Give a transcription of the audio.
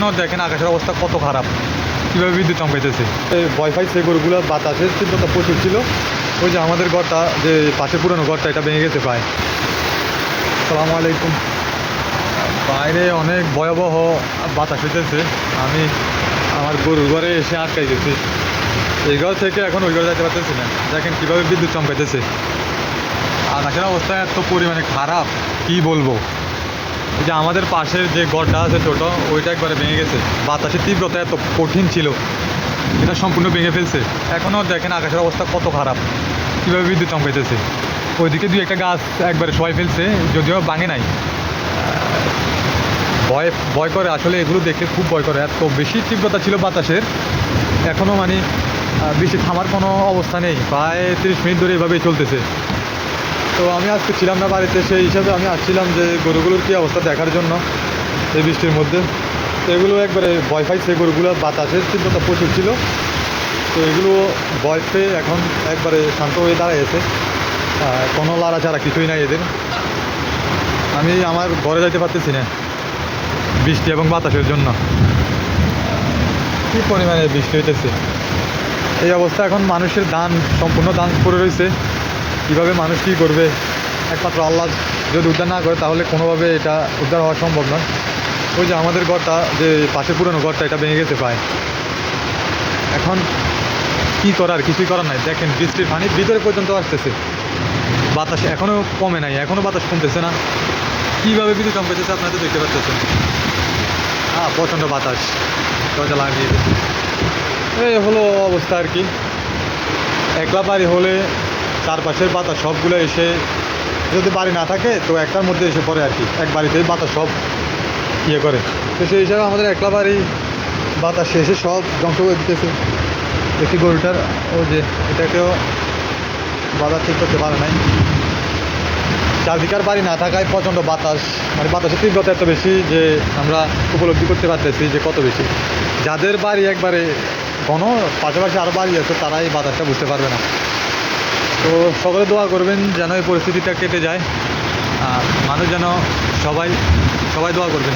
এখনও দেখেন আকাশের অবস্থা কত খারাপ, কীভাবে বিদ্যুৎ চমকাইতেছে। এই ওয়াইফাই সেই গরুগুলো বাতাসের তীব্রতা প্রচুর ছিল। ওই যে আমাদের ঘরটা, যে পাশে পুরনো ঘরটা, এটা ভেঙে গেছে প্রায়। আসসালামু আলাইকুম। বাইরে অনেক ভয়াবহ বাতাস হইতেছে। আমি আমার গরুর ঘরে এসে আটকাই গেছি। এই ঘর থেকে এখন ওই ঘরে যাইতে পারতেছি না। দেখেন কীভাবে বিদ্যুৎ চমকাইতেছে। আকাশের অবস্থা এত পরিমাণে খারাপ, কি বলবো। এই যে আমাদের পাশের যে ঘরটা আছে ছোট, ওইটা একবারে ভেঙে গেছে। বাতাসের তীব্রতা এত কঠিন ছিল, এটা সম্পূর্ণ ভেঙে ফেলছে। এখনও দেখেন আকাশের অবস্থা কত খারাপ, কীভাবে বিদ্যুৎ চমকাইতেছে। ওইদিকে দুই একটা গাছ একবারে সবাই ফেলছে, যদিও ভাঙে নাই। ভয় ভয় করে আসলে, এগুলো দেখে খুব ভয় করে। এত বেশি তীব্রতা ছিল বাতাসের। এখনও মানে বৃষ্টি থামার কোনো অবস্থা নেই। প্রায় 30 মিনিট ধরে এভাবেই চলতেছে। তো আমি আজকে ছিলাম না বাড়িতে, সেই হিসাবে আমি আসছিলাম যে গরুগুলোর কী অবস্থা দেখার জন্য এই বৃষ্টির মধ্যে। তো এগুলো একবারে ভয় পাইছে, গরুগুলো বাতাসের তীব্রতা প্রচুর ছিল। তো এগুলো ভয় পেয়ে এখন একবারে শান্ত হয়ে দাঁড়াইছে, কোনো লড়াচাড়া কিছুই নাই এদের। আমি আমার ঘরে যাইতে পারতেছি না বৃষ্টি এবং বাতাসের জন্য। কী পরিমাণে বৃষ্টি হইতেছে। এই অবস্থা এখন মানুষের দান, সম্পূর্ণ দান পড়ে রয়েছে। কীভাবে মানুষ কী করবে, একমাত্র আল্লাহ যদি উদ্ধার না করে তাহলে কোনোভাবে এটা উদ্ধার হওয়া সম্ভব নয়। ওই যে আমাদের ঘরটা, যে পাশে পুরনো ঘরটা, এটা ভেঙে গেছে প্রায়। এখন কী করার, কিছুই করার নাই। দেখেন বৃষ্টির পানি ভিতরে পর্যন্ত আসতেছে। বাতাস এখনও কমে নাই, এখনও বাতাস কমতেছে না। কীভাবে বিদ্যুৎ চমকাইতেছে আপনারা তো দেখতে পাচ্ছেন। প্রচণ্ড বাতাস, দরজা লাগিয়ে দিচ্ছে। এই হলো অবস্থা আর কি। একলা বাড়ি হলে চারপাশের বাতাস সবগুলো এসে, যদি বাড়ি না থাকে তো একটার মধ্যে এসে পড়ে আর কি। এক বাড়িতেই বাতাস সব ইয়ে করে। তো সেই হিসাবে আমাদের একলা বাড়ি, বাতাস এসে সব ধ্বংস করে দিতেছে। দেখি গরুটার, ও যে এটাকেও বাতাস ঠিক করতে পারে নাই। চারদিকার বাড়ি না থাকায় প্রচণ্ড বাতাস, মানে বাতাসের তীব্রতা এত বেশি যে আমরা উপলব্ধি করতে পারতেছি যে কত বেশি। যাদের বাড়ি একবারে ঘন, পাশাপাশি আরও বাড়ি আছে, তারা এই বাতাসটা বুঝতে পারবে না। তো সকলে দোয়া করবেন যেন এই পরিস্থিতিটা কেটে যায়। মানুষ যেন সবাই দোয়া করবেন।